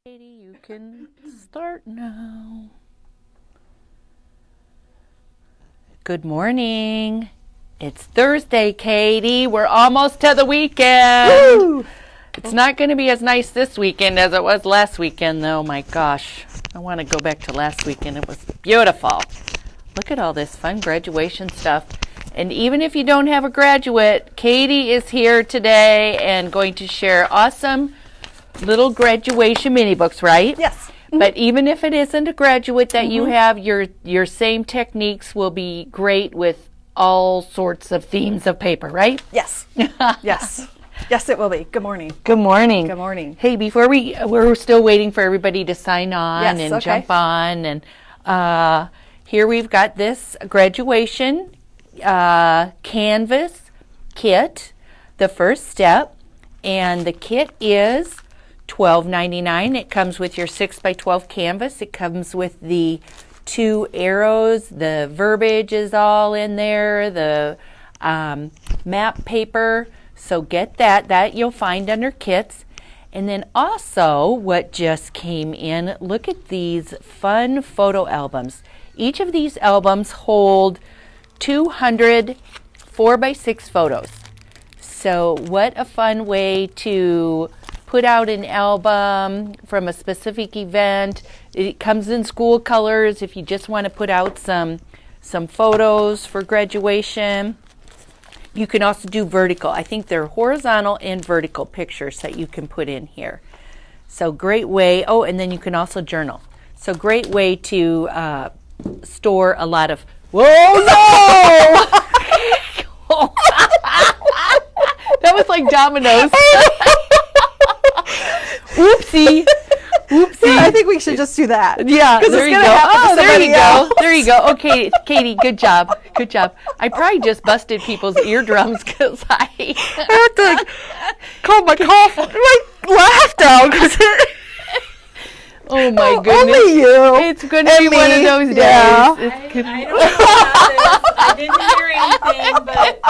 Katie, you can start now. Good morning. It's Thursday, Katie. We're almost to the weekend. Woo! It's not going to be as nice this weekend as it was last weekend, though. My gosh, I want to go back to last weekend. It was beautiful. Look at all this fun graduation stuff. And even if you don't have a graduate, Katie is here today and going to share awesome little graduation mini books, right? Yes. But even if it isn't a graduate that you have, your same techniques will be great with all sorts of themes of paper, right? Yes. Yes. Yes, it will be. Good morning. Good morning. Good morning. Hey, before we're still waiting for everybody to sign on Yes, and jump on. And here we've got this graduation canvas kit, the first step. And the kit is $12.99. It comes with your 6x12 canvas. It comes with the 2 arrows. The verbiage is all in there. The map paper. So get that. That you'll find under kits. And then also what just came in, look at these fun photo albums. Each of these albums hold 200 4x6 photos. So what a fun way to put out an album from a specific event. It comes in school colors if you just want to put out some photos for graduation. You can also do vertical. I think they're horizontal and vertical pictures that you can put in here. So great way. Oh, and then you can also journal. So great way to store a lot of. Whoa, no! That was like dominoes. Whoopsie. Whoopsie. Yeah, I think we should just do that. Yeah, there you go. Oh, there you else. go. There you go. Okay, Katie, good job. Good job. I probably just busted people's eardrums because I had to calm my cough, my laugh down because oh my goodness. Only you. It's going to be me. one of those days. Yeah. It's gonna I don't know about this. I didn't hear anything, but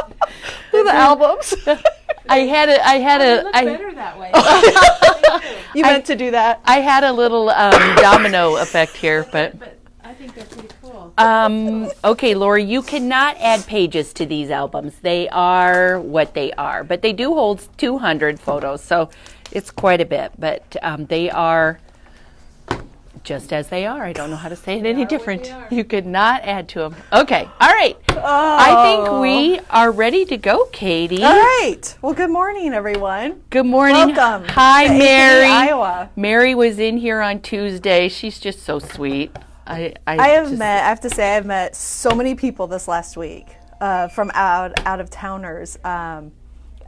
the albums. I had it looks a better that way. Thank you. You meant to do that. I had a little domino effect here, but I think they're pretty cool. okay, Lori, you cannot add pages to these albums. They are what they are, but they do hold 200 photos, so it's quite a bit. But they are just as they are. I don't know how to say it any different. they are. You could not add to them. Okay, all right. Oh. I think we are ready to go, Katie. All right. Well, good morning, everyone. Good morning. Welcome. Hi, to APD Mary. Iowa. Mary was in here on Tuesday. She's just so sweet. I have to say, I've met so many people this last week from out of towners. I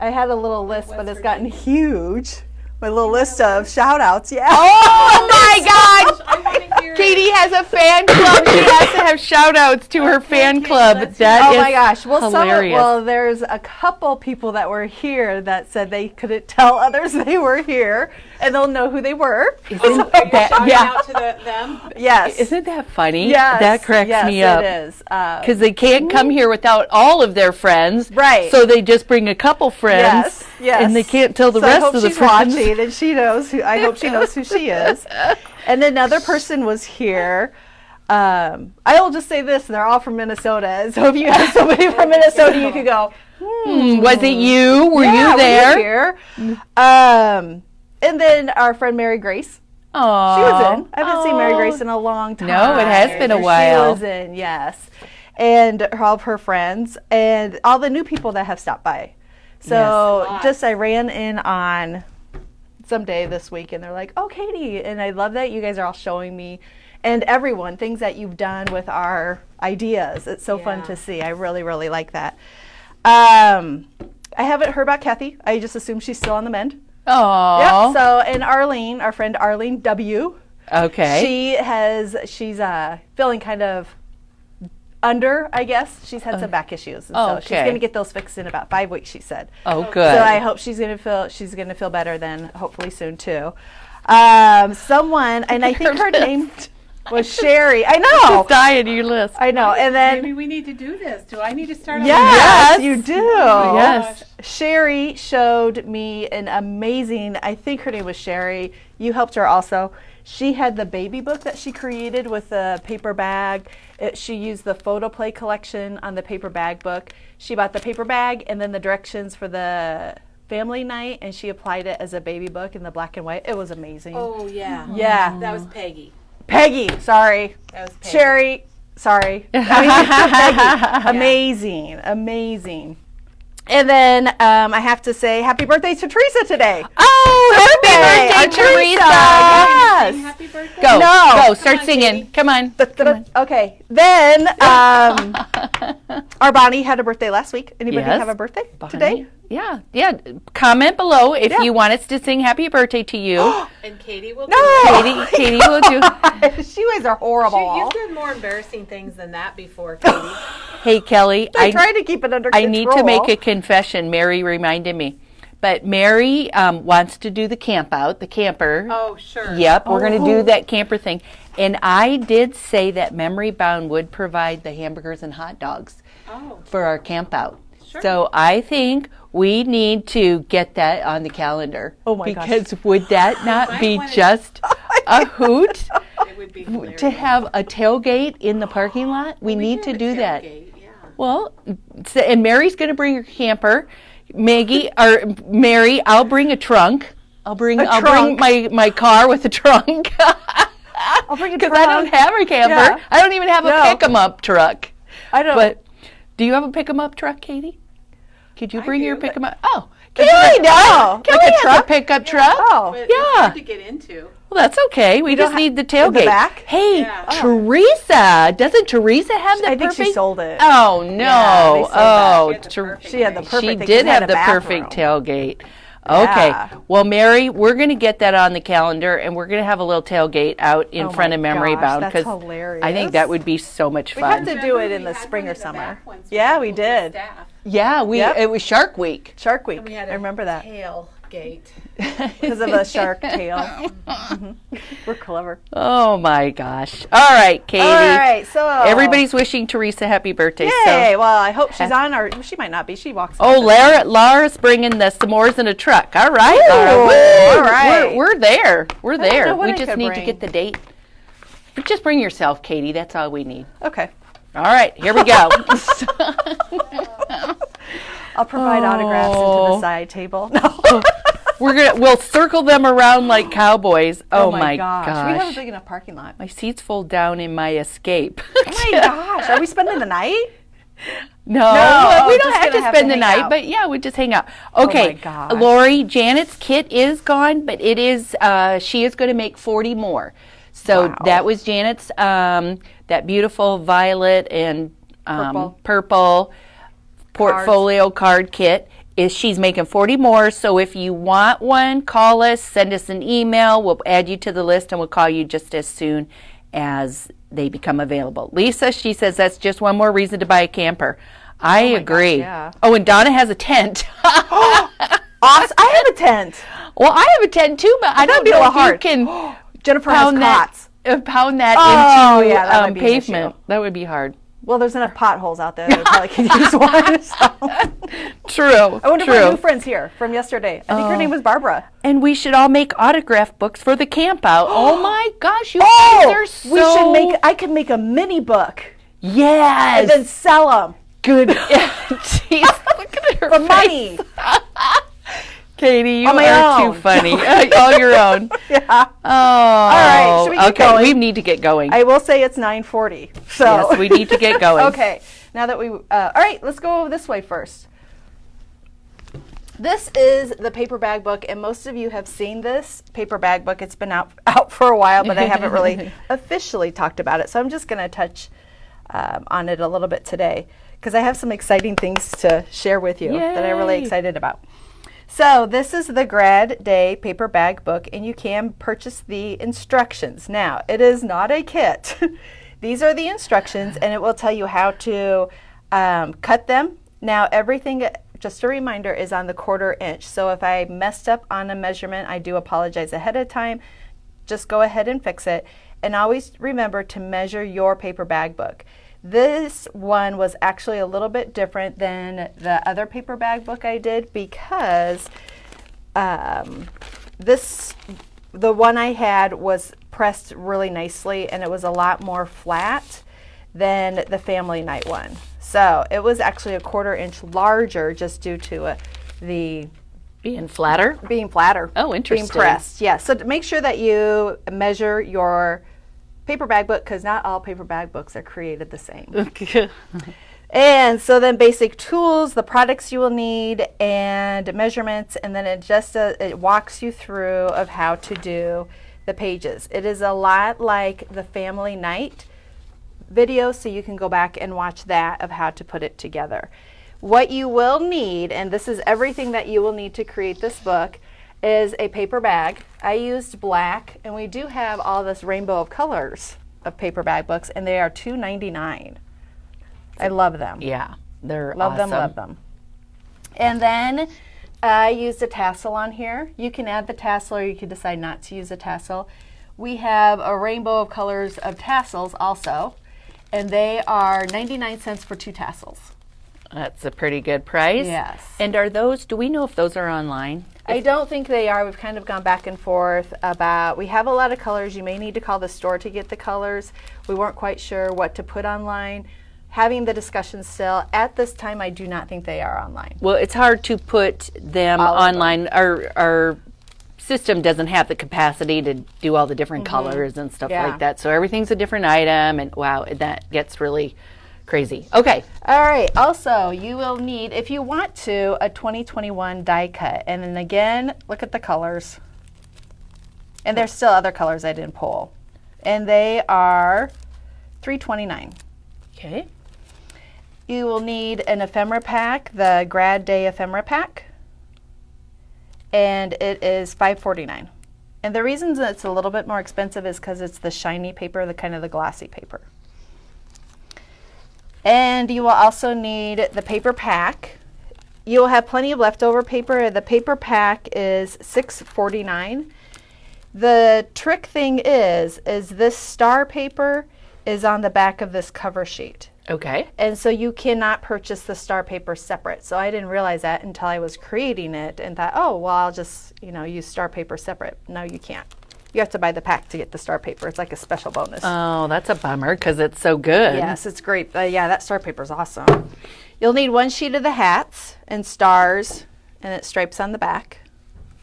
had a little list, but it's gotten huge. My little list of shout outs. Yeah. Oh my gosh! I want to hear Katie has a fan club. She has to have shout outs to her fan club. let's That Oh is my gosh. Well, hilarious. there's a couple people that were here that said they couldn't tell others they were here, and they'll know who they were. Isn't Shouting that, yeah. out to them. Yes. Isn't that funny? Yes. That cracks yes, me up. It is. Because they can't come here without all of their friends. Right. So they just bring a couple friends. Yes, yes. And they can't tell the So I rest hope of the she's friends. watching, and she knows who. I hope she knows who she is. And another person was here. I will just say this: they're all from Minnesota. So if you have somebody from Minnesota, you could go. Was it you? Were Yeah, you there? Here. And then our friend Mary Grace. Aww. She was in. I haven't seen Mary Grace in a long time. No, it has been a while. She was in, yes. And all of her friends and all the new people that have stopped by. So Yes. just I ran in on someday this week and they're like, oh, Katie. And I love that you guys are all showing me and everyone things that you've done with our ideas. It's so fun Yeah. to see. I really, really like that. I haven't heard about Kathy. I just assume she's still on the mend. Aww. Yep. So, and Arlene, our friend Arlene W. Okay. She's feeling kind of under, I guess. She's had some back issues, and so she's Okay. going to get those fixed in about 5 weeks. She said. Oh, good. So I hope she's going to feel better then, hopefully soon too. Someone, and I think her name. was Sherry. I know. Dying your list. I know. And then Maybe we need to do this. Do I need to start? yes, Yes. you do. Yes. Sherry showed me an amazing, I think her name was Sherry. You helped her also. She had the baby book that she created with the paper bag. She used the photo play collection on the paper bag book. She bought the paper bag and then the directions for the family night, and she applied it as a baby book in the black and white. It was amazing. Oh yeah. Yeah. That was Peggy. Peggy, sorry. That was Peggy. Sherry, sorry. Peggy. Amazing, amazing. And then I have to say happy birthday to Teresa today. Oh, happy Our birthday, Teresa! Yes. Sing happy birthday. Go, No. go, start on, singing. Katie. Come on. Okay, then our Bonnie had a birthday last week. Anybody Yes. have a birthday Bonnie? today? Yeah, yeah. Comment below if Yeah. you want us to sing happy birthday to you. And Katie will. No. Do it. Katie will do. She was are horrible. You've done more embarrassing things than that before, Katie. Hey, Kelly, I tried to keep it under I control. need to make a confession. Mary reminded me. But Mary wants to do the camp out, the camper. Oh sure. Yep, we're going to do Oh. that camper thing. And I did say that Memory Bound would provide the hamburgers and hot dogs Oh. for our camp out. Sure. So I think we need to get that on the calendar. Oh my gosh. Because would that not might be wanna- just a hoot It would be hilarious. to have a tailgate in the parking lot? We need to have a do that. tailgate, Yeah. Well, and Mary's going to bring her camper. Maggie or Mary, I'll bring a trunk. I'll bring trunk. my car with a trunk. I'll bring a Because I don't trunk. have a camper. Yeah. I don't even have a No. pick 'em up truck. I don't. But do you have a pick 'em up truck, Katie? Could you bring do, your but- pick 'em up? Oh, Is Kelly it- does. oh, Kelly like a has truck? a pickup truck. Oh. But Yeah. it's hard to get into. Well, that's okay. We just don't need the in tailgate. the back? Hey, Yeah. Oh. Teresa, doesn't Teresa have the I think perfect? she sold it. Oh no! Yeah, they sold that. Oh, She had the perfect She had the thing. perfect she thing. did It had have a the perfect bathroom. tailgate. Okay. Yeah. Well, Mary, we're going to get that on the calendar, and we're going to have a little tailgate out in Oh front my of Memory gosh, Bound that's hilarious. I think that would be so much We have fun. to do it Remember in the we had spring one or in the summer. back once with Yeah, we people, did. staff. Yeah, Yep. it was Shark Week. Shark Week. And we had I remember that tailgate. because of the shark tail. Mhm. We're clever. Oh my gosh! All right, Katie. All right, so Everybody's wishing Teresa happy birthday. Yay! So. Well, I hope she's on, or she might not be. She walks. Oh, off. Laura's bringing the s'mores in a truck. All right, Ooh, Laura. Woo! all right. We're there. We're don't there. know what We I just could need to bring. get the date. But just bring yourself, Katie. That's all we need. Okay. All right, here we go. I'll provide autographs into Oh. the side table. No. We'll circle them around like cowboys. Oh, my gosh. gosh. We have a big enough parking lot. My seats fold down in my escape. Oh my gosh. Are we spending the night? No, No, we just don't have gonna to have spend to the hang night, out. but yeah, we just hang out. Okay, my gosh. Lori, Janet's kit is gone, but it is. She is going to make 40 more. So Wow. that was Janet's. That beautiful violet and purple portfolio card kit. She's making 40 more. So if you want one, call us, send us an email. We'll add you to the list, and we'll call you just as soon as they become available. Lisa, she says that's just one more reason to buy a camper. I agree. yeah. Oh, and Donna has a tent. Awesome. I have a tent. Well, I have a tent too, but I don't be a know little if you hard. can Jennifer has pound that, cots. pound that Oh, into yeah, that might be an pavement. issue. That would be hard. Well, there's enough potholes out there that I probably could use one. So. True. I wonder if true. our new friend's here from yesterday. I think her name was Barbara. And we should all make autograph books for the camp out. Oh my gosh, you guys are so we should make. I could make a mini book yes. and then sell them Good. Jeez, look at her for face. money. Katie, you On my are own. too funny. All your own. Yeah. Oh. right, should we get okay, going? we need to get going. I will say it's 9:40. So Yes, we need to get going. Okay. Now that we, all right, let's go this way first. This is the paper bag book, and most of you have seen this paper bag book. It's been out for a while, but I haven't really officially talked about it. So I'm just going to touch on it a little bit today because I have some exciting things to share with you that I'm really Yay. excited about. So this is the Grad Day paper bag book, and you can purchase the instructions. Now, it is not a kit. These are the instructions, and it will tell you how to cut them. Now, everything, just a reminder, is on the 1/4 inch. So if I messed up on a measurement, I do apologize ahead of time. Just go ahead and fix it. and always remember to measure your paper bag book. This one was actually a little bit different than the other paper bag book I did because the one I had was pressed really nicely, and it was a lot more flat than the family night one. So it was actually a 1/4 inch larger just due to the Being flatter? being flatter. Oh, interesting. Being pressed, yeah. So to make sure that you measure your paper bag book, because not all paper bag books are created the same. And so then basic tools, the products you will need, and measurements, and then it walks you through of how to do the pages. It is a lot like the family night video, so you can go back and watch that of how to put it together. What you will need, and this is everything that you will need to create this book, is a paper bag. I used black, and we do have all this rainbow of colors of paper bag books, and they are $2.99. I love them. Yeah, they're Love awesome. them, love them. And then I used a tassel on here. You can add the tassel, or you can decide not to use a tassel. We have a rainbow of colors of tassels also, and they are 99 cents for 2 tassels. That's a pretty good price. Yes. And are those, do we know if those are online? I don't think they are. We've kind of gone back and forth about, we have a lot of colors. You may need to call the store to get the colors. We weren't quite sure what to put online. Having the discussion still, at this time, I do not think they are online. Well, it's hard to put them All of them. online. Our system doesn't have the capacity to do all the different colors and stuff Yeah. like that. So everything's a different item, and wow, that gets really crazy. Okay. All right. Also, you will need, if you want to, a 2021 die cut. And then again, look at the colors. And there's still other colors I didn't pull. And they are $3.29. Okay. You will need an ephemera pack, the Grad Day ephemera pack. And it is $5.49. And the reason that it's a little bit more expensive is because it's the shiny paper, the kind of the glossy paper. And you will also need the paper pack. You will have plenty of leftover paper. The paper pack is $6.49. The trick thing is this star paper is on the back of this cover sheet. Okay. And so you cannot purchase the star paper separate. So I didn't realize that until I was creating it and thought, oh, well, I'll just, use star paper separate. No, you can't. You have to buy the pack to get the star paper. It's like a special bonus. Oh, that's a bummer because it's so good. Yes, it's great. Yeah, that star paper is awesome. You'll need 1 sheet of the hats and stars, and it stripes on the back.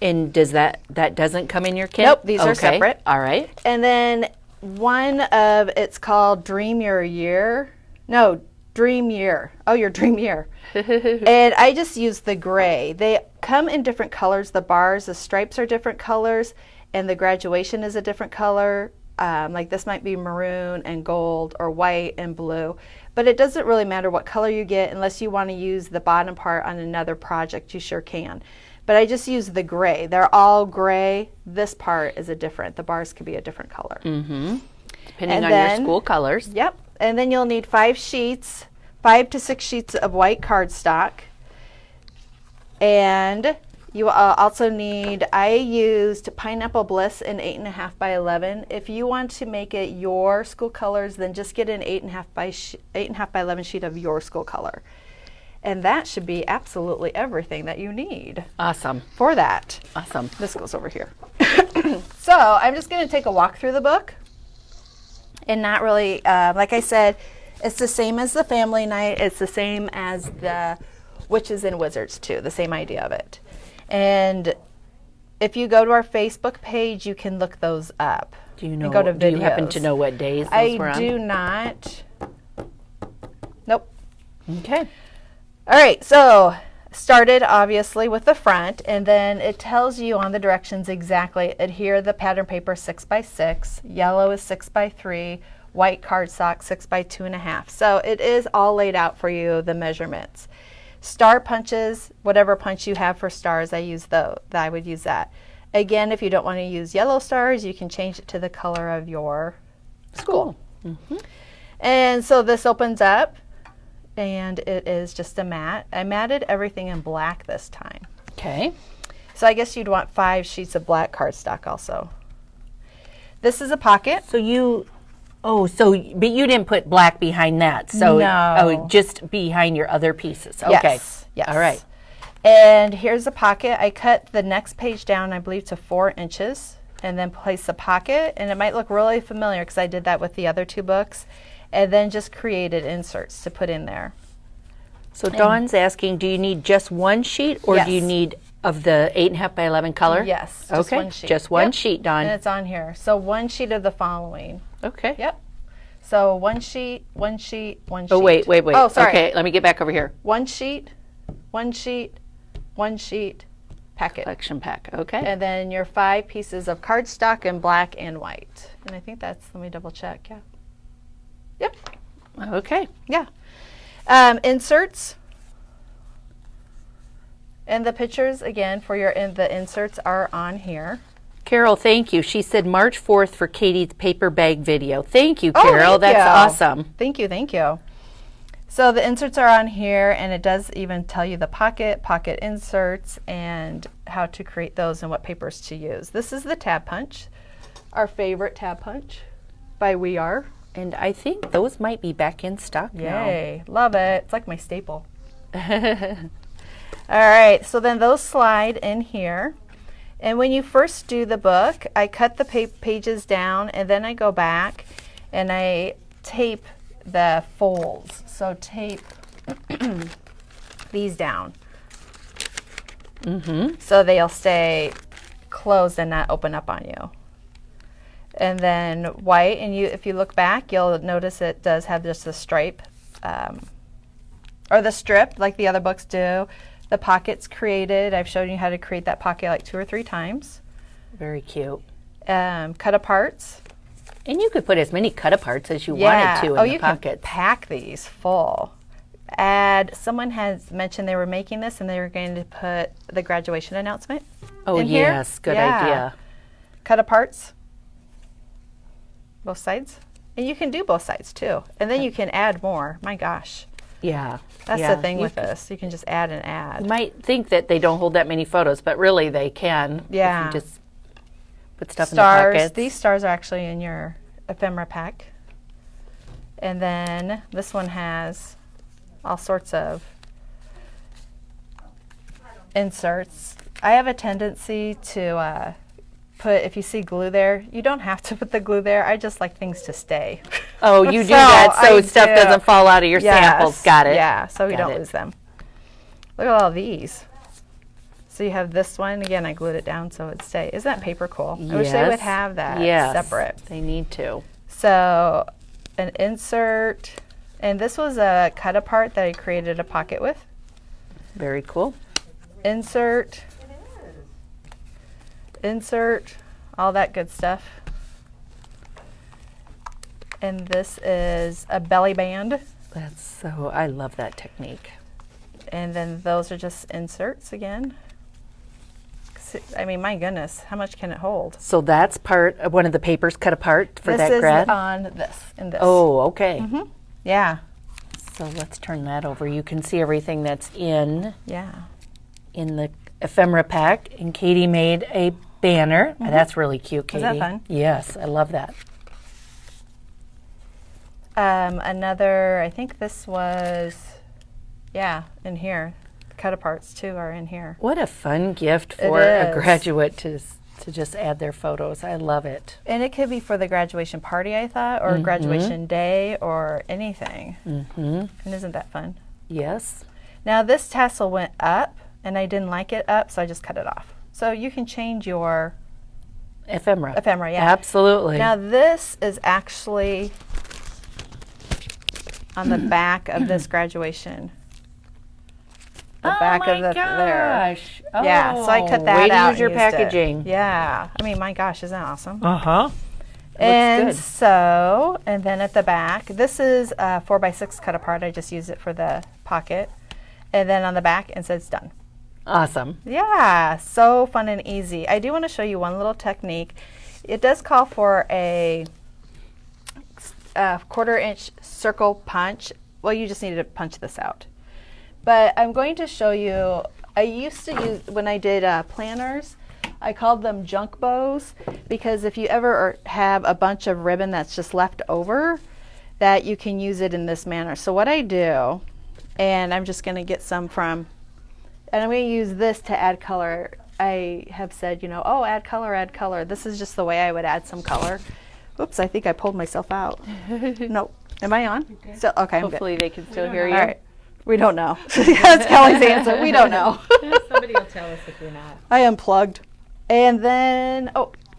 And does that doesn't come in your kit? Nope, these are Okay. separate. All right. And then it's called Dream Your Year. No, Dream Year. Oh, your Dream Year. And I just used the gray. They come in different colors. The bars, the stripes are different colors, and the graduation is a different color. Like this might be maroon and gold or white and blue. But it doesn't really matter what color you get unless you want to use the bottom part on another project. You sure can. But I just use the gray. They're all gray. This part is the bars could be a different color. Depending And on then- your school colors. Yep. And then you'll need 5 to 6 sheets of white cardstock. And you will also need, I used Pineapple Bliss in 8.5 by 11. If you want to make it your school colors, then just get an 8.5 by 11 sheet of your school color. And that should be absolutely everything that you need Awesome. for that. Awesome. This goes over here. So I'm just going to take a walk through the book. And not really, like I said, it's the same as the family night. It's the same as the Witches and Wizards too, the same idea of it. And if you go to our Facebook page, you can look those up. Do you and go to do you happen videos. to know what days those were I on? do not. Nope. Okay. All right, so started obviously with the front, and then it tells you on the directions exactly adhere the pattern paper 6 by 6, yellow is 6 by 3, white cardstock 6 by 2.5. So it is all laid out for you, the measurements. Star punches, whatever punch you have for stars, I would use that. Again, if you don't want to use yellow stars, you can change it to the color of your school. And so this opens up. And it is just a mat. I matted everything in black this time. Okay. So I guess you'd want 5 sheets of black cardstock also. This is a pocket. So but you didn't put black behind that. So No. Just behind your other pieces. Okay. Yes. All right. And here's the pocket. I cut the next page down, I believe, to 4 inches, and then place the pocket. And it might look really familiar because I did that with the other 2 books, and then just created inserts to put in there. So Dawn's asking, do you need just one sheet, or do you Yes. need of the 8.5 by 11 color? Yes. Just Okay. one sheet. Just one Yep. sheet, Dawn. And it's on here. So 1 sheet of the following. Okay. Yep. So 1 sheet, 1 sheet, 1 sheet. Oh, wait. Oh, sorry. Okay, let me get back over here. 1 sheet, 1 sheet, 1 sheet, packet. Collection pack. Okay. And then your 5 pieces of cardstock in black and white. And I think that's, let me double check, yeah. Yep, Okay. yeah. Inserts. And the pictures, again, for the inserts are on here. Carol, thank you. She said March 4th for Katie's paper bag video. Thank you, Oh, Carol. thank That's you. awesome. Thank you, thank you. So the inserts are on here, and it does even tell you the pocket inserts, and how to create those and what papers to use. This is the tab punch, our favorite tab punch by We Are. And I think those might be back in stock now. Yay, love it. It's like my staple. All right, so then those slide in here. And when you first do the book, I cut the pages down, and then I go back and I tape the folds. So tape these down. So they'll stay closed and not open up on you. And then white, and if you look back, you'll notice it does have just a stripe, or the strip like the other books do. The pocket's created. I've shown you how to create that pocket like 2 or 3 times. Very cute. Cut aparts. And you could put as many cut aparts as you wanted to in the you pockets. can pack these full. Someone has mentioned they were making this and they were going to put the graduation announcement Oh, in here. yes. Good Yeah. idea. Cut aparts. Both sides. And you can do both sides too. And then you can add more. My gosh. Yeah. That's yeah. the thing You with this. You can just add and You add. might think that they don't hold that many photos, but really they can. Yeah. If you just put stuff Stars. in the pockets. These stars are actually in your ephemera pack. And then this one has all sorts of inserts. I have a tendency to put, if you see glue there, you don't have to put the glue there. I just like things to stay. Oh, you do So that so I stuff do. doesn't fall out of your Yes. samples. Got it. Yeah, so we Got don't it. lose them. Look at all these. So you have this one. Again, I glued it down so it'd stay. Isn't that paper cool? I wish they would Yes. have that Yes. separate. They need to. So an insert, and this was a cut apart that I created a pocket with. Very cool. Insert, all that good stuff. And this is a belly band. That's so, I love that technique. And then those are just inserts again. I mean, my goodness, how much can it hold? So that's part of one of the papers cut apart for This that is grad? on this, and this. Oh, okay. Yeah, So let's turn that over. You can see everything that's in yeah. the ephemera pack. And Katie made a banner. That's really cute, Katie. that fun? Yes, I love that. Another, I think this was, yeah, in here. Cut aparts too are in here. What a fun gift for a is. graduate to just add their photos. I love it. And it could be for the graduation party, I thought, or graduation day, or anything. And isn't that fun? Yes. Now this tassel went up, and I didn't like it up, so I just cut it off. So you can change your Ephemera. ephemera, yeah. Absolutely. Now this is actually on the back of this graduation. The back of the there. Yeah, so I cut that way to out. use your and used it. packaging. Yeah, I mean, my gosh, isn't that awesome? Uh-huh. And good. so, and then at the back, this is a 4x6 cut apart. I just use it for the pocket. And then on the back, it says done. Awesome. Yeah, so fun and easy. I do want to show you one little technique. It does call for a 1/4-inch circle punch. Well, you just need to punch this out. But I'm going to show you, I used to use, when I did planners, I called them junk bows because if you ever have a bunch of ribbon that's just left over, that you can use it in this manner. So what I do, and I'm just going to get some from, and I'm going to use this to add color. I have said, oh, add color, add color. This is just the way I would add some color. Oops, I think I pulled myself out. Nope. Am I on? Still, okay, I'm good. Hopefully they can still hear All you. right. We don't know. That's Kelly's answer. We don't know. Somebody will tell us if you're not. I unplugged. And then,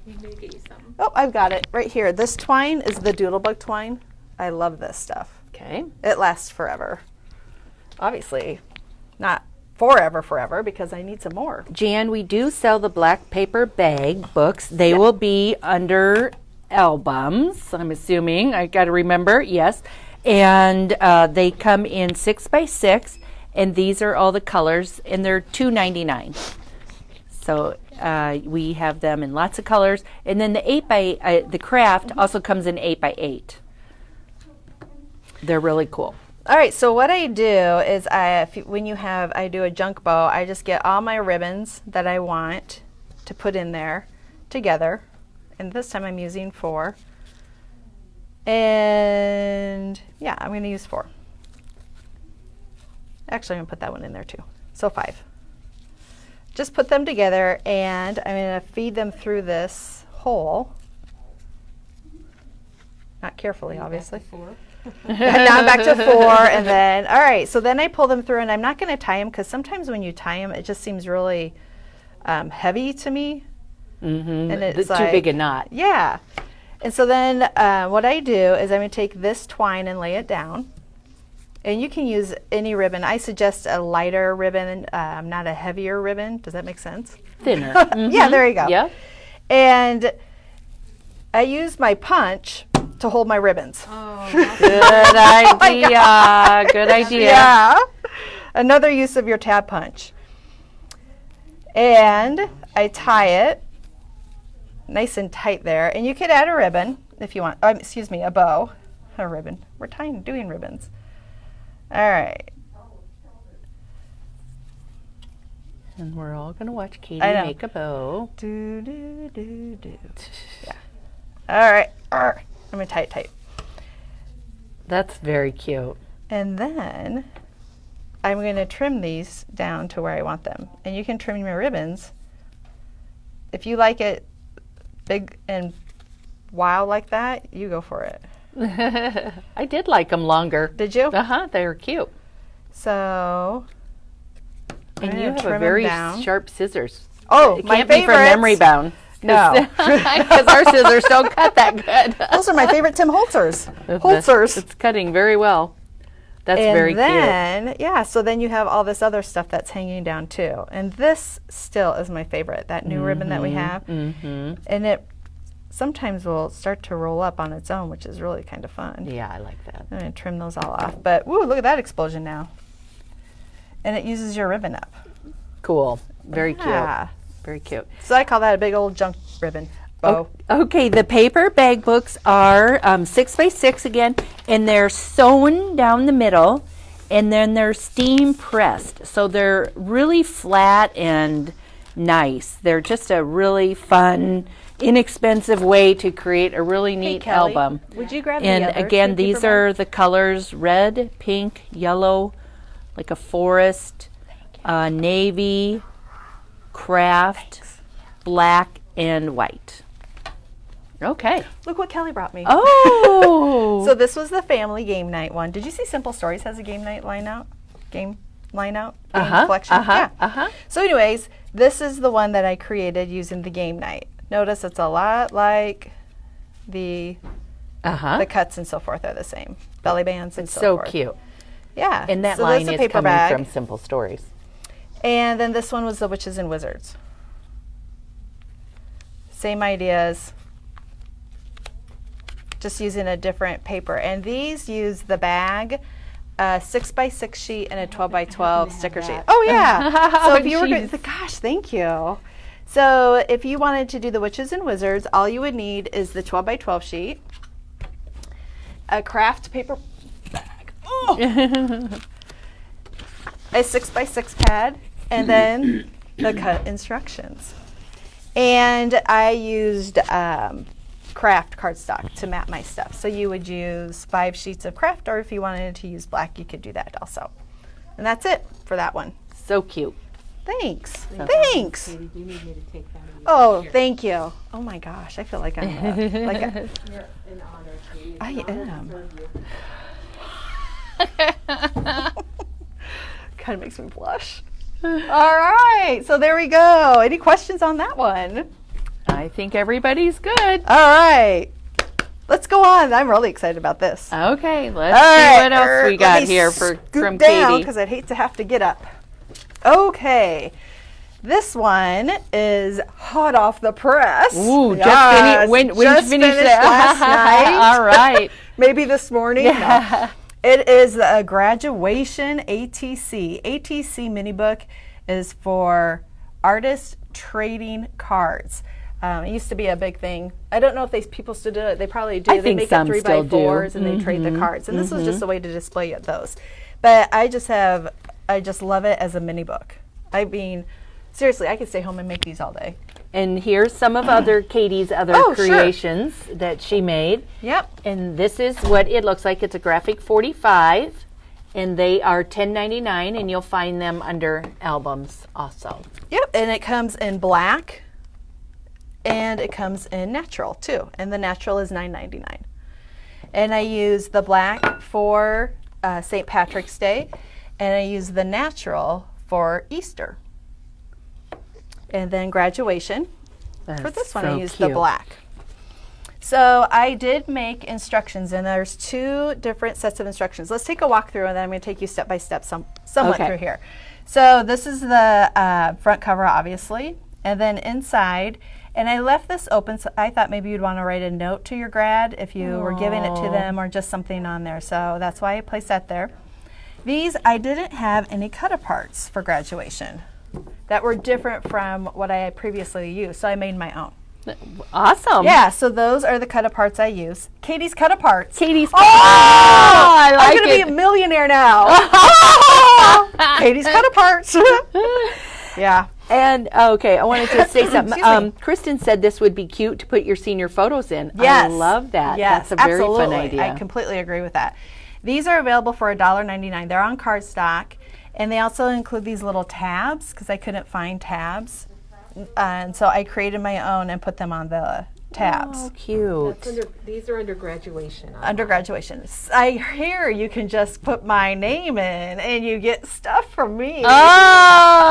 We may get you something. I've got it right here. This twine is the Doodlebug twine. I love this stuff. Okay. It lasts forever. Obviously, not forever, because I need some more. Jan, we do sell the black paper bag books. They will be under albums, I'm assuming. I got to remember, yes. And they come in 6x6, and these are all the colors, and they're $2.99. So we have them in lots of colors. And then the the craft also comes in 8x8. They're really cool. All right, so what I do is I do a junk bow, I just get all my ribbons that I want to put in there together. And this time I'm using 4. And yeah, I'm going to use 4. Actually, I'm going to put that one in there too. So 5. Just put them together, and I'm going to feed them through this hole. Not carefully, obviously. Now I'm back to 4, and then, all right, so then I pull them through, and I'm not going to tie them, because sometimes when you tie them, it just seems really heavy to me. Mm-hmm. And it's too like, big a knot. Yeah. And so then what I do is I'm going to take this twine and lay it down. And you can use any ribbon. I suggest a lighter ribbon, not a heavier ribbon. Does that make sense? Thinner. Mm-hmm. Yeah, there you go. Yeah. And I use my punch to hold my ribbons. Oh, Good idea. Good idea. Yeah. Another use of your tab punch. And I tie it nice and tight there. And you could add a ribbon if you want. A bow. A ribbon. We're doing ribbons. All right. And we're all going to watch Katie I know. make a bow. Do, do, do, do. Yeah. All right. Arr. I'm going to tie it tight. That's very cute. And then I'm going to trim these down to where I want them. And you can trim your ribbons. If you like it big and wild like that, you go for it. I did like them longer. Did you? Uh-huh. They were cute. So, And I'm you gonna have trim a 'em very down. sharp scissors. Oh, It my can't be from favorites. memory bound. No. Because our scissors don't cut that good. Those are my favorite Tim Holzers. It's Holzers. cutting very well. That's And very cute. then, yeah, so then you have all this other stuff that's hanging down too. And this still is my favorite, that new ribbon that we have. Mm-hmm. And it sometimes will start to roll up on its own, which is really kind of fun. Yeah, I like that. I'm going to trim those all off. But, woo, look at that explosion now. And it uses your ribbon up. Cool. Very Yeah. cute. Very cute. So I call that a big old junk ribbon bow. Okay, the paper bag books are 6x6 again, and they're sewn down the middle, and then they're steam pressed. So they're really flat and nice. They're just a really fun, inexpensive way to create a really neat Kelly, album. would you grab And the other again, two these paper are bags? the colors red, pink, yellow, like a forest, navy, craft, black, and white. Okay. Look what Kelly brought me. Oh. So this was the family game night one. Did you see Simple Stories has a game night line out? Game collection? Yeah. So anyways, this is the one that I created using the game night. Notice it's a lot like the cuts and so forth are the same. Belly bands and so So forth. cute. Yeah. And that so line that's a is paper coming bag. from Simple Stories. And then this one was the Witches and Wizards. Same ideas, just using a different paper. And these use the bag, a 6x6 sheet and a 12x12 sticker sheet. Oh yeah. So if you were going, gosh, thank you. So if you wanted to do the Witches and Wizards, all you would need is the 12x12 sheet, a craft paper bag, a 6x6 pad, and then the cut instructions. And I used craft cardstock to map my stuff. So you would use 5 sheets of craft, or if you wanted to use black, you could do that also. And that's it for that one. So cute. Thanks. Thanks. Katie, do you need me to take that? Oh, thank you. Oh my gosh, I feel like I'm You're in honor, Katie. It's I an honor to am. serve you. Kind of makes me blush. All right, so there we go. Any questions on that one? I think everybody's good. All right, let's go on. I'm really excited about this. Okay, let's see what else we got here from Katie. Because I'd hate to have to get up. Okay, this one is hot off the press. Ooh, Yes, when just you finished it? last night. All right. Maybe this morning. No. It is a graduation ATC. ATC mini book is for artists trading cards. It used to be a big thing. I don't know if people still do it. They probably do. I They think make some it 3 still by do. 4s and they trade the cards. And this was just a way to display those. But I just love it as a mini book. I mean, seriously, I could stay home and make these all day. And here's some of Katie's other Oh, sure. creations that she made. Yep. And this is what it looks like. It's a graphic 45, and they are $10.99, and you'll find them under albums also. Yep. And it comes in black and it comes in natural too. And the natural is $9.99. And I use the black for St. Patrick's Day, and I use the natural for Easter. And then graduation. For this one, I used the black. So I did make instructions, and there's 2 different sets of instructions. Let's take a walk through, and then I'm going to take you step by step somewhat Okay. through here. So this is the front cover, obviously, and then inside. And I left this open, so I thought maybe you'd want to write a note to your grad if you were giving it to them, or just something on there. So that's why I placed that there. These, I didn't have any cut-aparts for graduation that were different from what I had previously used, so I made my own. Awesome. Yeah, so those are the cut-aparts I use. Katie's cut-aparts. Katie's. Oh, I like I'm going to be it. a millionaire now. Katie's cut-aparts. Yeah. And okay, I wanted to say something. Excuse me. Kristen said this would be cute to put your senior photos in. Yes. I love that. Yes, That's a very absolutely. fun idea. I completely agree with that. These are available for $1.99. They're on cardstock, and they also include these little tabs because I couldn't find tabs. And so I created my own and put them on the tabs. Oh, cute. These are under graduation. Under graduation. I hear you can just put my name in and you get stuff from me.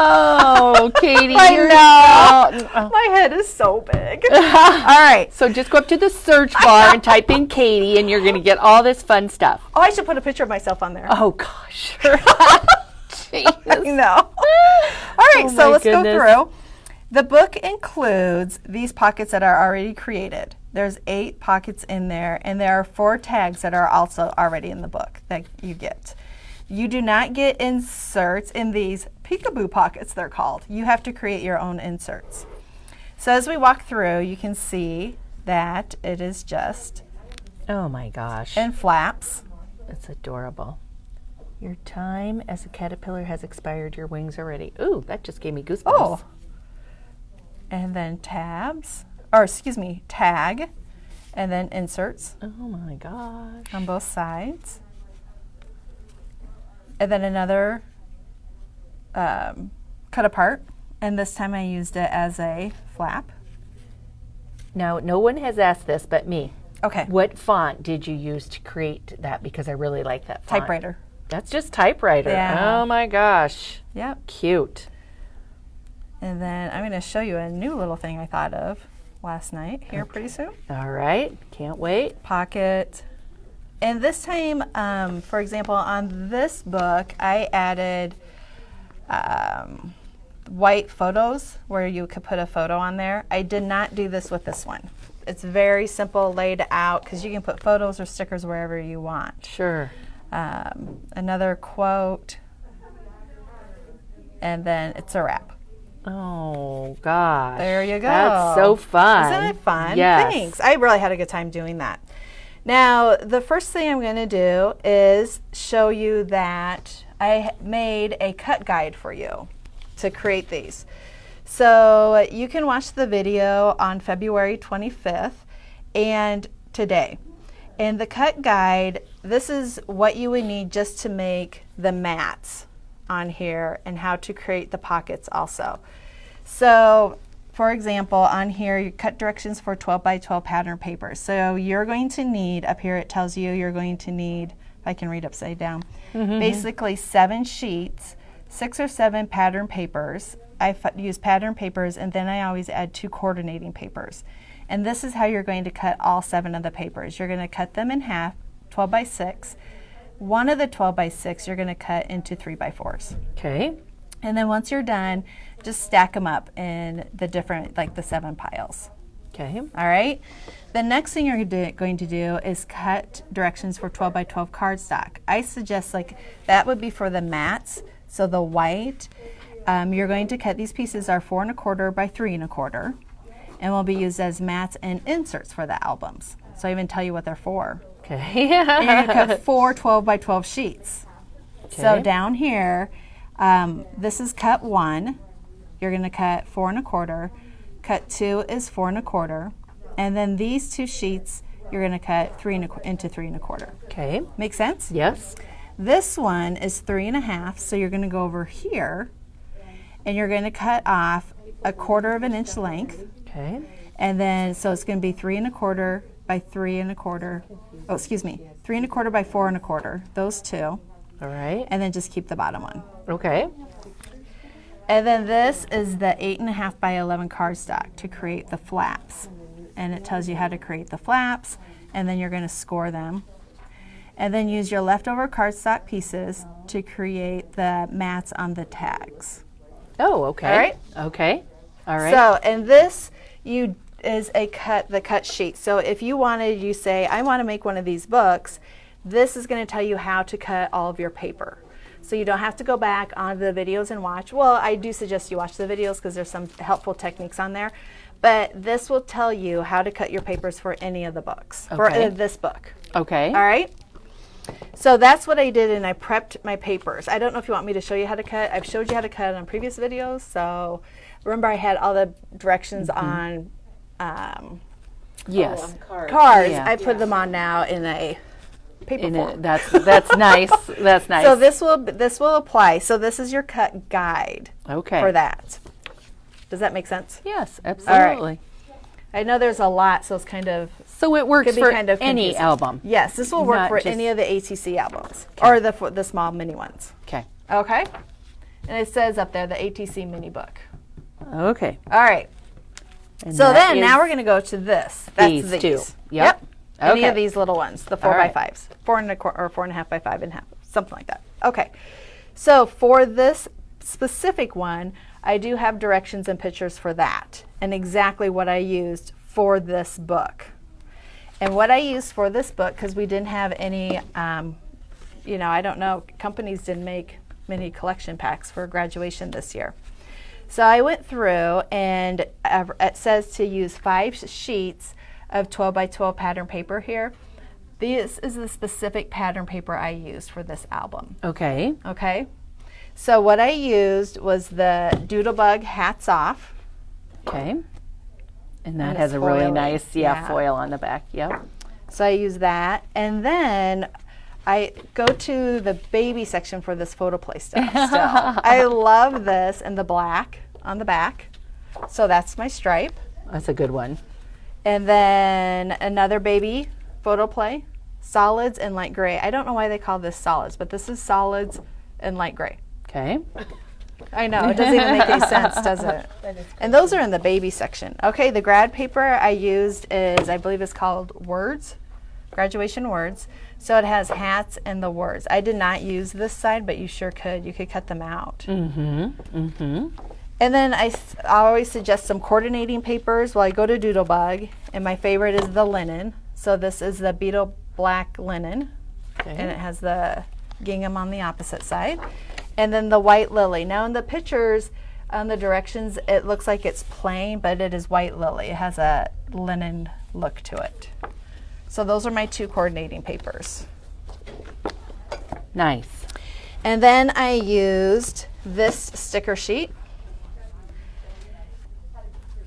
Oh, Katie. I you're know. so- My head is so big. All right. So just go up to the search bar and type in Katie, and you're going to get all this fun stuff. Oh, I should put a picture of myself on there. Oh, gosh. I know. All right, Oh, so my let's goodness. go through. The book includes these pockets that are already created. There's 8 pockets in there, and there are 4 tags that are also already in the book that you get. You do not get inserts in these peekaboo pockets, they're called. You have to create your own inserts. So as we walk through, you can see that it is just Oh, my gosh. in flaps. That's adorable. Your time as a caterpillar has expired. Your wings are ready. Ooh, that just gave me goosebumps. Oh. And then tabs, or excuse me, tag, and then inserts Oh, my gosh. on both sides. And then another cut apart, and this time I used it as a flap. Now, no one has asked this but me. Okay, What font did you use to create that? Because I really like that font. typewriter. That's just typewriter. Yeah. Oh, my gosh. Yep. Cute. And then I'm going to show you a new little thing I thought of last night here pretty soon. All right. Can't wait. Pocket. And this time, for example, on this book, I added white photos where you could put a photo on there. I did not do this with this one. It's very simple, laid out, because you can put photos or stickers wherever you want. Sure. Another quote, and then it's a wrap. Oh, gosh. There you go. That's so fun. Isn't it fun? Yes. Thanks. I really had a good time doing that. Now, the first thing I'm going to do is show you that I made a cut guide for you to create these. So you can watch the video on February 25th and today. In the cut guide, this is what you would need just to make the mats on here and how to create the pockets also. So for example, on here, you cut directions for 12 by 12 pattern paper. So you're going to need, up here it tells you you're going to need, if I can read upside down, basically 7 sheets, 6 or 7 pattern papers. I use pattern papers, and then I always add 2 coordinating papers. And this is how you're going to cut all 7 of the papers. You're going to cut them in half, 12 by 6. One of the 12 by 6 you're going to cut into 3 by 4s. Okay. And then once you're done, just stack them up in the different, like the 7 piles. Okay. All right. The next thing you're going to do is cut directions for 12 by 12 cardstock. I suggest like that would be for the mats. So the white, you're going to cut, these pieces are 4 1/4 by 3 1/4 and will be used as mats and inserts for the albums. So I even tell you what they're for. Okay. And you're going to cut 4 12 by 12 sheets. So Okay. down here, this is cut 1. You're going to cut 4 1/4. Cut 2 is 4 1/4. And then these 2 sheets, you're going to cut 3 into 3 1/4. Okay. Make sense? Yes. This one is 3 1/2, so you're going to go over here and you're going to cut off 1/4 of an inch length. Okay. And then, so it's going to be 3 1/4 by 3 1/4. Oh, excuse me, 3 1/4 by 4 1/4. Those 2. All right. And then just keep the bottom one. Okay. And then this is the 8 1/2 by 11 cardstock to create the flaps. And it tells you how to create the flaps, and then you're going to score them. And then use your leftover cardstock pieces to create the mats on the tags. Oh, okay. All right. Okay. All right. So, and this is the cut sheet. So if you wanted, you say, I want to make one of these books, this is going to tell you how to cut all of your paper. So you don't have to go back on the videos and watch. Well, I do suggest you watch the videos because there's some helpful techniques on there. But this will tell you how to cut your papers for any of the books, for Okay. this book. Okay. All right? So that's what I did, and I prepped my papers. I don't know if you want me to show you how to cut. I've showed you how to cut on previous videos. So remember I had all the directions on Yes. cards. Yeah. I put them on now in a paper In form. it, that's nice. That's nice. So this will apply. So this is your cut guide okay. for that. Does that make sense? Yes, absolutely. I know there's a lot, so it's kind of So it works could be for kind of any confusing. album. Yes, this will work Not for just- any of the ATC albums or the small mini ones. Okay. Okay. And it says up there the ATC mini book. Okay. All right. And So that then is now we're going to go to this. That's these these. two. Yep. Any Okay. of these little ones, the 4 All by right. 5s, 4 1/4 or 4 1/2 by 5 1/2, something like that. Okay. So for this specific one, I do have directions and pictures for that and exactly what I used for this book. And what I used for this book, because we didn't have any, I don't know, companies didn't make many collection packs for graduation this year. So I went through and it says to use 5 sheets of 12 by 12 pattern paper here. This is the specific pattern paper I used for this album. Okay. Okay. So what I used was the Doodlebug Hats Off. Okay. And that And has it's a really foily. nice, Yeah. foil on the back. Yep. So I use that. And then I go to the baby section for this photo play stuff still. I love this and the black on the back. So that's my stripe. That's a good one. And then another baby photo play, solids and light gray. I don't know why they call this solids, but this is solids and light gray. Okay. I know, it doesn't even make any sense, does it? And those are in the baby section. Okay, the grad paper I used is, I believe it's called Words, Graduation Words. So it has hats and the words. I did not use this side, but you sure could. You could cut them out. Mm-hmm. Mm-hmm. And then I always suggest some coordinating papers. Well, I go to Doodlebug, and my favorite is the linen. So this is the Beetle Black linen, Okay. and it has the gingham on the opposite side. And then the white lily. Now in the pictures, on the directions, it looks like it's plain, but it is white lily. It has a linen look to it. So those are my 2 coordinating papers. Nice. And then I used this sticker sheet.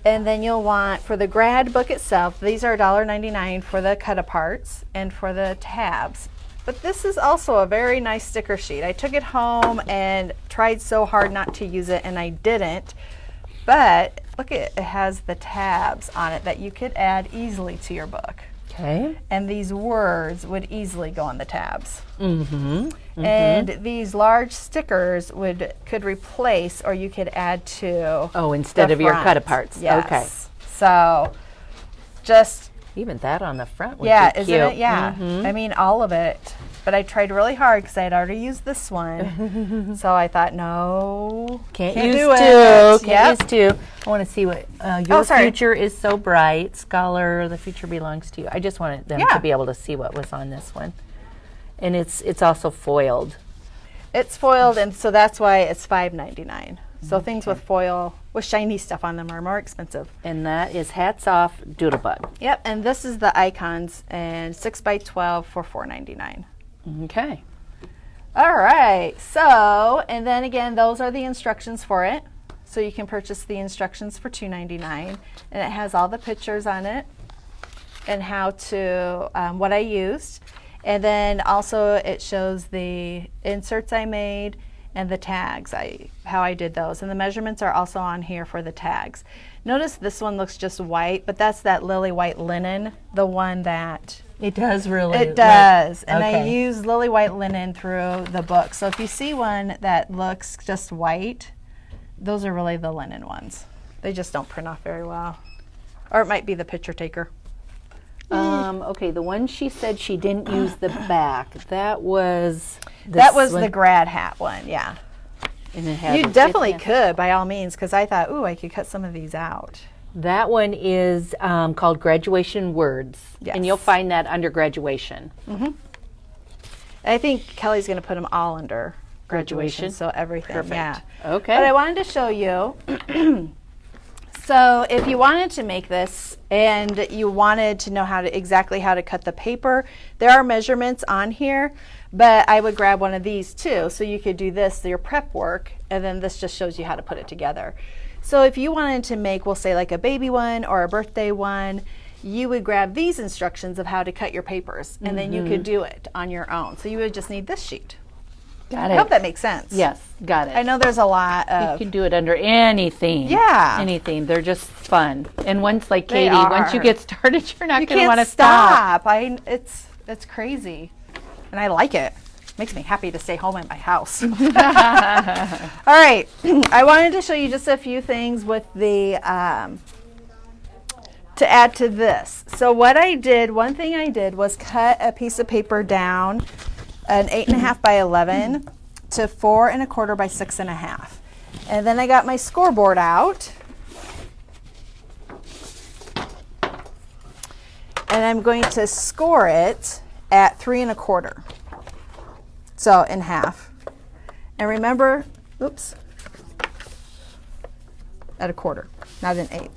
And then you'll want, for the grad book itself, these are $1.99 for the cut aparts and for the tabs. But this is also a very nice sticker sheet. I took it home and tried so hard not to use it, and I didn't. But look, it has the tabs on it that you could add easily to your book. Okay. And these words would easily go on the tabs. Mm-hmm. And these large stickers could replace, or you could add to. Oh, instead the of your front. cut aparts. Yes. Okay. So, just Even that on the front would yeah, be isn't cute. it? Yeah. Mhm. I mean, all of it. But I tried really hard because I had already used this one. So I thought, no, Can't do use it. two. Can't Yep. use two. I want to see what your sorry. future is so bright. Scholar, the future belongs to you. I just wanted them Yeah. to be able to see what was on this one. And it's also foiled. It's foiled, and so that's why it's $5.99. So things with foil, with shiny stuff on them, are more expensive. And that is Hats Off Doodlebug. Yep, and this is the icons, and 6x12 for $4.99. Okay. All right, so, and then again, those are the instructions for it. So you can purchase the instructions for $2.99, and it has all the pictures on it and how to, what I used. And then also it shows the inserts I made and the tags, how I did those. And the measurements are also on here for the tags. Notice this one looks just white, but that's that lily white linen, the one that It does really. it does. And I okay. use lily white linen through the book. So if you see one that looks just white, those are really the linen ones. They just don't print off very well. Or it might be the picture taker. Okay, the one she said she didn't use the back. That was That was one. the grad hat one, yeah. And it had You the definitely 50. could, by all means, because I thought, ooh, I could cut some of these out. That one is called Graduation Words. Yes. And you'll find that under graduation. I think Kelly's going to put them all under Graduation? graduation, so everything, Perfect. yeah. Okay. But I wanted to show you. So if you wanted to make this and you wanted to know exactly how to cut the paper, there are measurements on here, but I would grab one of these too. So you could do this, your prep work, and then this just shows you how to put it together. So if you wanted to make, we'll say like a baby one or a birthday one, you would grab these instructions of how to cut your papers, and then you could do it on your own. So you would just need this sheet. Got I it. hope that makes sense. Yes, got it. I know there's a lot You of. can do it under anything. Yeah. Anything. They're just fun. And once, like They Katie, once you are. get started, you're not You going to can't want to stop. It's crazy, and I like it. Makes me happy to stay home at my house. All right, I wanted to show you just a few things with the to add to this. So what I did, one thing I did was cut a piece of paper down, an 8.5 by 11 to 4 1/4 by 6.5, and then I got my scoreboard out. And I'm going to score it at 3 1/4. So in half. And remember, oops, at 1/4, not an 1/8.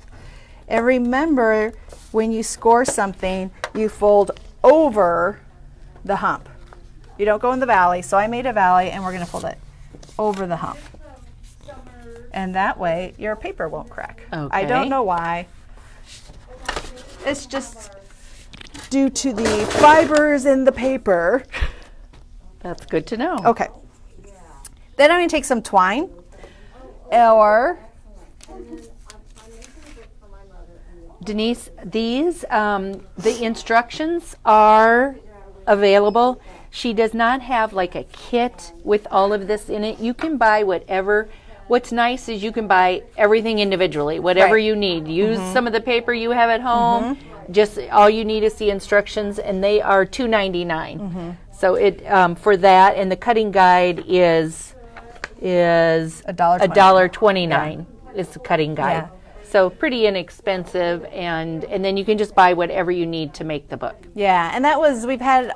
And remember, when you score something, you fold over the hump. You don't go in the valley. So I made a valley, and we're going to fold it over the hump. And that way, your paper won't crack. I Okay. don't know why. It's just due to the fibers in the paper. That's good to know. Okay. Then I'm going to take some twine, or Denise, these, the instructions are available. She does not have like a kit with all of this in it. You can buy whatever. What's nice is you can buy everything individually, whatever Right. you need. Use some of the paper you have at home. Just all you need is the instructions, and they are $2.99. So it for that, and the cutting guide is $1.29. $1.29 is the cutting guide. Yeah. So pretty inexpensive, and then you can just buy whatever you need to make the book. yeah, and that was, we've had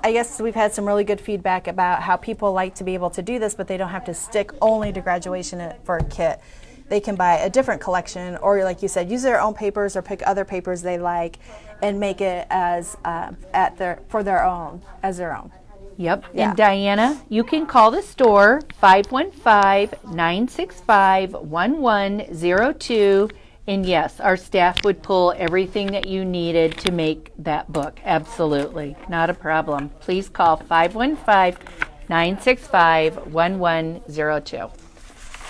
some really good feedback about how people like to be able to do this, but they don't have to stick only to graduation for a kit. They can buy a different collection, or like you said, use their own papers or pick other papers they like and make it as for their own, as their own. Yep. Yeah. And Diana, you can call the store 515-965-1102, And yes, our staff would pull everything that you needed to make that book. Absolutely. Not a problem. Please call 515-965-1102.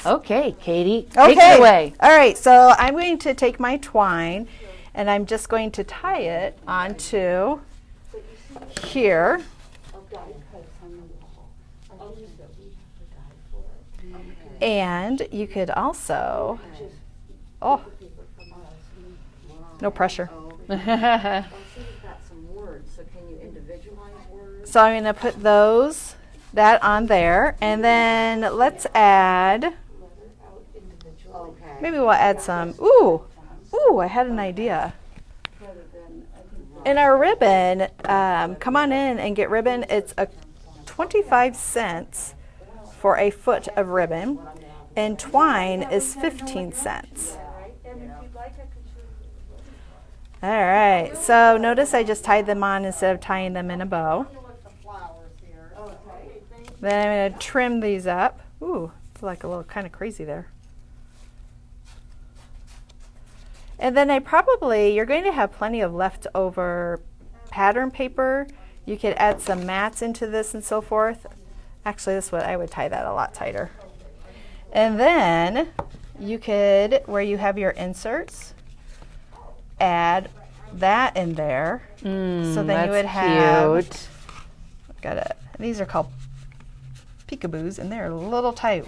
Okay, Katie, take it away. All right, so I'm going to take my twine and I'm just going to tie it onto here. And you could also, oh, no pressure. So I'm going to put that on there, and then let's add, maybe we'll add some, ooh, I had an idea. In our ribbon, come on in and get ribbon. It's 25 cents for a foot of ribbon, and twine is 15 cents. All right, so notice I just tied them on instead of tying them in a bow. Then I'm going to trim these up. Ooh, it's like a little kind of crazy there. And then you're going to have plenty of leftover pattern paper. You could add some mats into this and so forth. Actually, I would tie that a lot tighter. And then you could, where you have your inserts, add that in there. So then you would have, cute. these are called peekaboos, and they're a little tight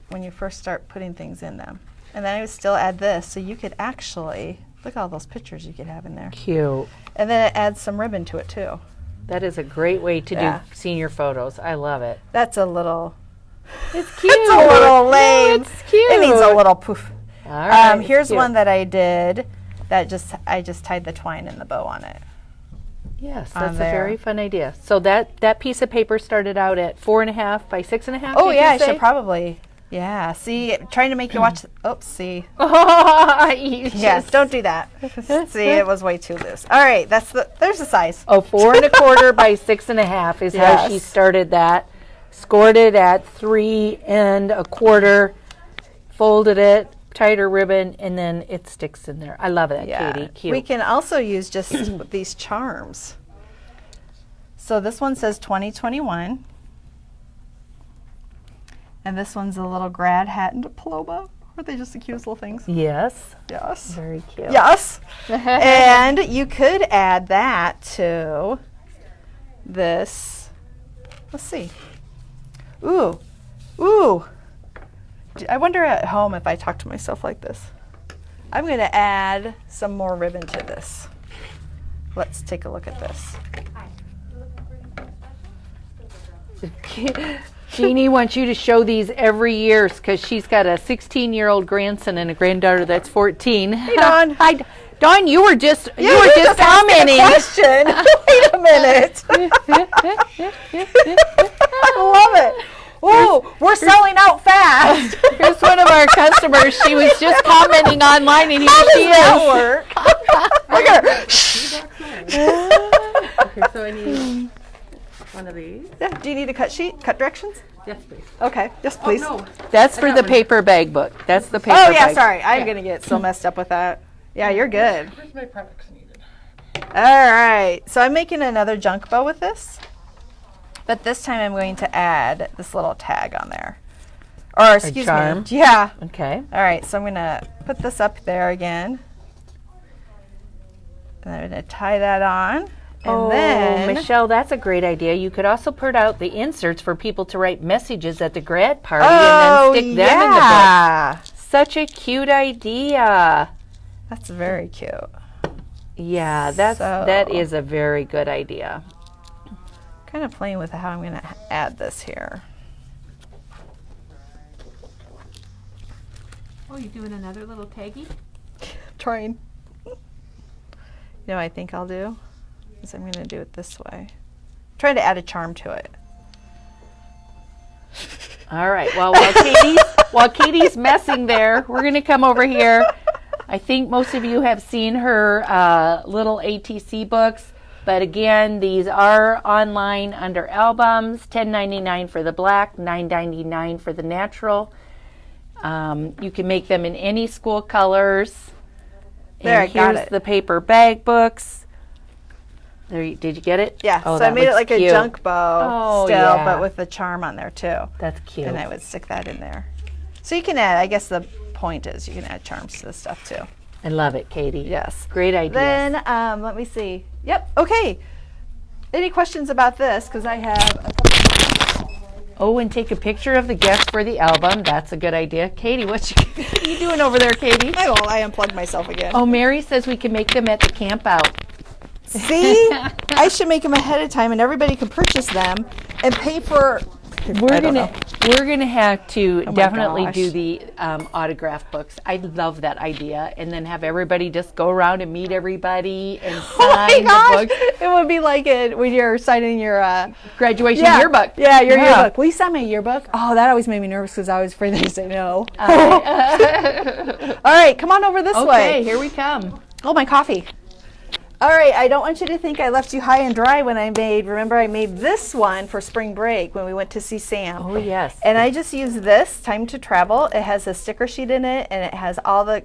when you first start putting things in them. And then I would still add this, so you could actually, look at all those pictures you could have in there. Cute. And then it adds some ribbon to it too. That is a great way to do senior photos. I love it. That's a little, It's cute. it's a little lame. No, it's cute. It needs a little poof. All right, Here's cute. one that I did that I just tied the twine and the bow on it. Yes, on that's a there. very fun idea. So that piece of paper started out at 4.5 by 6.5. Oh did yeah, you I say? should probably. Yeah, see, trying to make you watch. Oops, see. You Yes, just- don't do that. See, it was way too loose. All right, there's the size. Oh, 4.25 by 6.5 is how she Yes. started that. Scored it at 3.25, folded it, tied her ribbon, and then it sticks in there. I love that, Katie. Cute. We can also use just these charms. So this one says 2021. And this one's a little grad hat and diploma. Aren't they just the cutest little things? Yes. Yes. Very cute. Yes. And you could add that to this. Let's see. Ooh. I wonder at home if I talk to myself like this. I'm going to add some more ribbon to this. Let's take a look at this. Jeannie wants you to show these every year because she's got a 16-year-old grandson and a granddaughter that's 14. Hey, Dawn. Hi, Dawn. You were just asking a commenting. question. Wait a minute. I love it. Ooh, we're selling out fast. Here's one of our customers. She was just commenting online, and here How she does that is. work? Look at her. Shh. Okay, so I need one of these. Yeah, do you need a cut sheet? Cut directions? Yes, please. Okay. Yes, please. Oh, no. That's for the paper bag book. That's the paper Oh, yeah, bag. sorry. I'm going to get so messed up with that. Yeah, you're good. Where's my products needed? All right. So I'm making another junk bow with this. But this time I'm going to add this little tag on there. Or, excuse charm? me. Yeah. Okay. All right. So I'm going to put this up there again. And I'm going to tie that on. And then, Michelle, that's a great idea. You could also put out the inserts for people to write messages at the grad party and then stick them in the book. Such a cute idea. That's very cute. Yeah, that is a very good idea. Kind of playing with how I'm going to add this here. Oh, you doing another little taggy? Trying. You know what I think I'll do? Is I'm going to do it this way. Trying to add a charm to it. All right. Well, while Katie's messing there, we're going to come over here. I think most of you have seen her little ATC books. But again, these are online under albums, $10.99 for the black, $9.99 for the natural. You can make them in any school colors. There, I And got here's it. the paper bag books. Did you get it? Yeah, Oh, so I that made it looks like a cute. junk bow Oh, still, yeah. but with the charm on there too. That's cute. And I would stick that in there. So you can add, I guess the point is you can add charms to this stuff too. I love it, Katie. Yes. Great idea. Then let me see. Yep. Okay. Any questions about this? Because I have a couple. Oh, and take a picture of the gift for the album. That's a good idea. Katie, what you doing over there, Katie? I unplugged myself again. Oh, Mary says we can make them at the camp out. See, I should make them ahead of time, and everybody can purchase them and pay for. We're gonna have to my definitely gosh. do the autograph books. I love that idea, and then have everybody just go around and meet everybody and Oh my sign gosh! the books. It would be like it when you're signing your Graduation yeah, yearbook. Yeah, your Yeah. yearbook. Will you sign my yearbook? Oh, that always made me nervous because I was afraid they'd say no. All right, come on over this Okay, way. here we come. Oh, my coffee. All right, I don't want you to think I left you high and dry when remember I made this one for spring break when we went to see Sam. Oh, yes. And I just used this, Time to Travel. It has a sticker sheet in it, and it has all the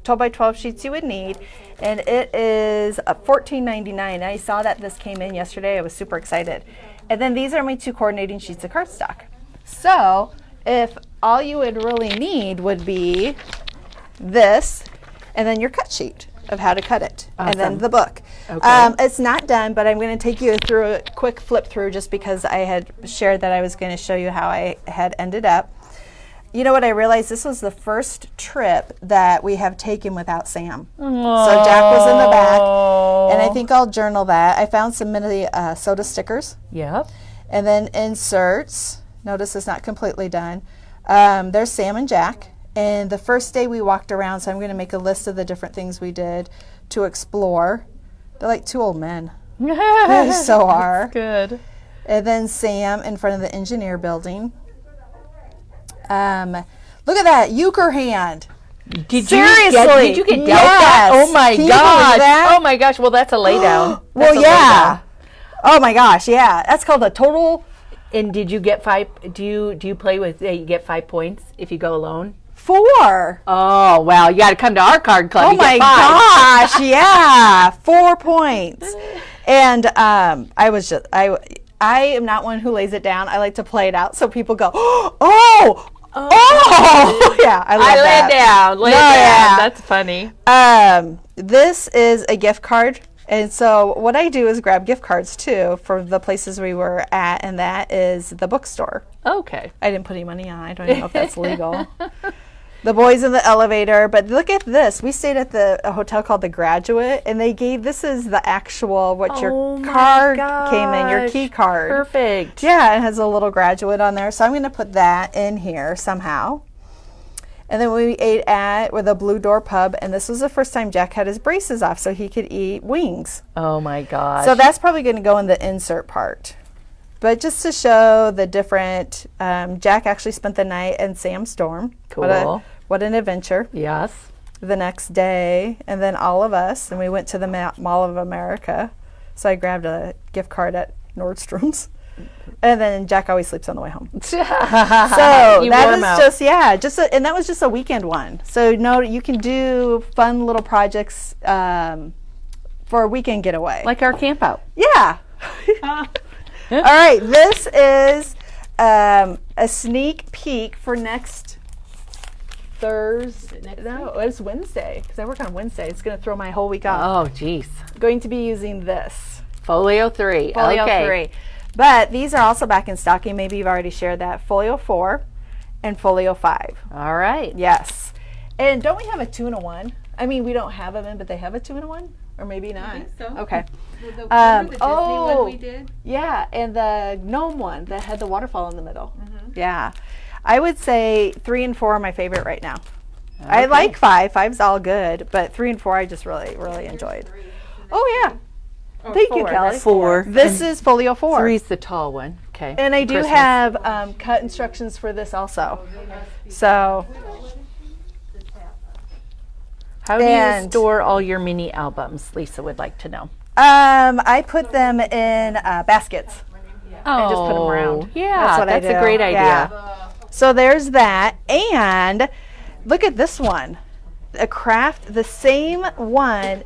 12 by 12 sheets you would need. And it is $14.99. I saw that this came in yesterday. I was super excited. And then these are my 2 coordinating sheets of cardstock. So if all you would really need would be this, and then your cut sheet of how to cut it, and then Awesome. the book. Okay. It's not done, but I'm going to take you through a quick flip through just because I had shared that I was going to show you how I had ended up. You know what? I realized this was the first trip that we have taken without Sam. So Jack was in the back, and I think I'll journal that. I found some mini soda stickers, Yep. and then inserts. Notice it's not completely done. There's Sam and Jack. And the first day we walked around, so I'm going to make a list of the different things we did to explore. They're like 2 old men. They so are. Good. And then Sam in front of the engineer building. Look at that euchre hand. Did Seriously? you get dealt Yes. that? Oh my Can you believe gosh. that? Oh my gosh. Well, that's a lay down. Well, yeah. Oh my gosh, yeah. That's called a total And did you get 5? Do you play with? You get 5 points if you go alone. 4. Oh wow! You got to come to our card club. Oh You my get 5. gosh, yeah. 4 points. And I am not one who lays it down. I like to play it out so people go, oh, yeah, I love I that. lay down. Lay No, down. yeah. That's funny. This is a gift card. And so what I do is grab gift cards too for the places we were at, and that is the bookstore. Okay. I didn't put any money on. I don't even know if that's legal. The boys in the elevator, but look at this. We stayed at a hotel called The Graduate, and this is the actual what Oh your my card came in, your gosh. key card. Perfect. Yeah, it has a little Graduate on there, so I'm going to put that in here somehow. And then we ate with a Blue Door Pub, and this was the first time Jack had his braces off, so he could eat wings. Oh my gosh. So that's probably going to go in the insert part. But just to show the different, Jack actually spent the night in Sam's dorm. Cool. What an adventure. Yes. The next day, and then all of us, and we went to the Mall of America. So I grabbed a gift card at Nordstrom's. And then Jack always sleeps on the way home. So You that wore 'em is out. and that was just a weekend one. So you can do fun little projects for a weekend getaway. Like our camp out. Yeah. All right, this is a sneak peek for next Thursday. No, it's Wednesday because I work on Wednesday. It's going to throw my whole week off. Oh geez. Going to be using this Folio 3. Folio Okay. 3. But these are also back in stocking. Maybe you've already shared that. Folio 4 and Folio 5. All right. Yes. And don't we have a 2-in-1? I mean, we don't have them in, but they have a 2-in-1? Or maybe not. think so. Okay. The Disney one we did. Yeah, and the gnome one that had the waterfall in the middle. Yeah. I would say 3 and 4 are my favorite right now. I like 5. 5's all good, but 3 and 4 I just really, really enjoyed. Oh, yeah. Thank you, Kelly. 4. This is Folio 4. 3's the tall one. Okay. And I do Christmas. have cut instructions for this also. So, How do you and- store all your mini albums? Lisa would like to know. I put them in baskets. Oh, just put 'em around. Yeah, That's what I that's do. a great idea. Yeah. So there's that. And look at this one. a craft, the same one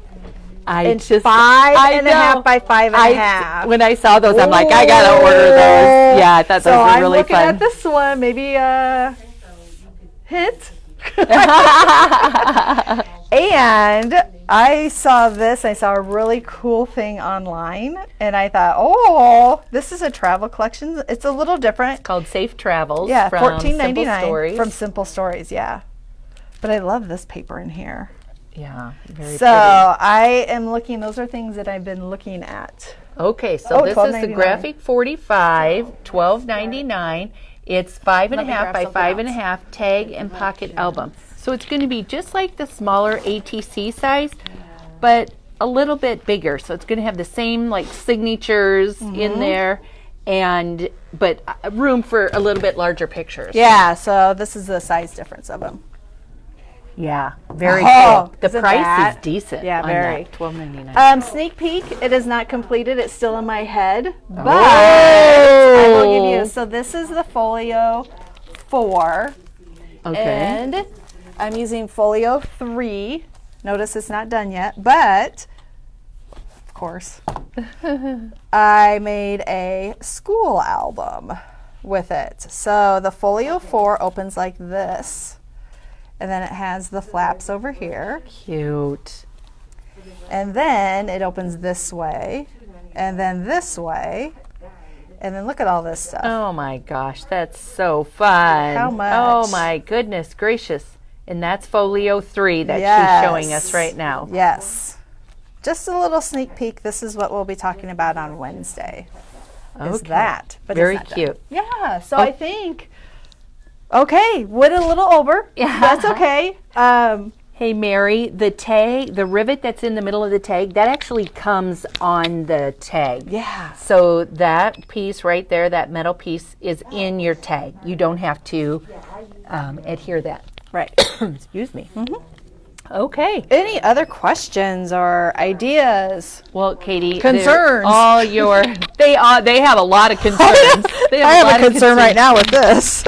I in just 5.5 by 5.5. When I saw those, I'm like, I gotta order those. Yeah, I thought So those were I'm really looking fun. at this one, maybe a hint. And I saw this. I saw a really cool thing online, and I thought, oh, this is a travel collection. It's a little different. Called Safe Travels. Yeah, from $14.99 Simple Stories. from Simple Stories. Yeah, but I love this paper in here. Yeah, very So I am looking. Those are things that I've been looking at. pretty. Okay, so Oh, this is the $12.99. Graphic 45, $12.99. It's 5.5 grab by something 5.5 tag and pocket album. So it's going to be just like the smaller ATC size, but a little bit bigger. So it's going to have the same like signatures in there, and but room for a little bit larger pictures. Yeah. So this is the size difference of them. Yeah, very Oh, cool. The isn't price that- is decent. Yeah, on very. that, $12.99. Sneak peek. It is not completed. It's still in my head, but Oh. I will give you. So this is the Folio 4, Okay. and I'm using Folio 3. Notice it's not done yet, but of course, I made a school album with it. So the Folio 4 opens like this, and then it has the flaps over here. Cute. And then it opens this way, and then this way, and then look at all this stuff. Oh my gosh, that's so fun. How much? Oh my goodness gracious. And that's Folio 3 that Yes. she's showing us right now. Yes. Just a little sneak peek. This is what we'll be talking about on Wednesday. Is Okay. that. But Very it's not done. cute. Yeah, so I think, okay, went a little over. Yeah. That's okay. Hey Mary, the tag, the rivet that's in the middle of the tag, that actually comes on the tag. Yeah. So that piece right there, that metal piece, is in your tag. You don't have to adhere that. Right. Excuse me. Okay. Any other questions or ideas? Well, Katie, Concerns. all your they have a lot of concerns. They I have lot a of concern right now with this.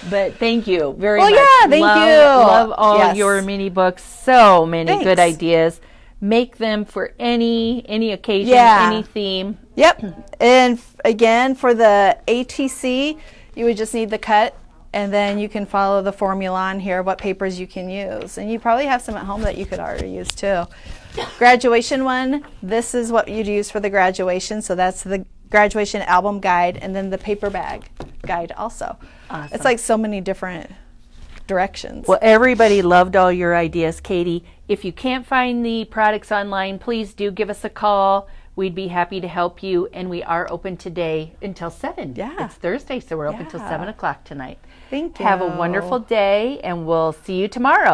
But thank you very Well, much. yeah, thank love, you. Love all Yes. your mini books. So many good Thanks. ideas. Make them for any occasion, Yeah. any theme. Yep. And again, for the ATC, you would just need the cut, and then you can follow the formula on here, what papers you can use. And you probably have some at home that you could already use too. Graduation one, this is what you'd use for the graduation. So that's the graduation album guide, and then the paper bag guide also. Awesome. It's like so many different directions. Well, everybody loved all your ideas, Katie. If you can't find the products online, please do give us a call. We'd be happy to help you, and we are open today until 7. Yeah. It's Thursday, so we're open till Yeah. 7 o'clock tonight. Thank you. Have a wonderful day, and we'll see you tomorrow.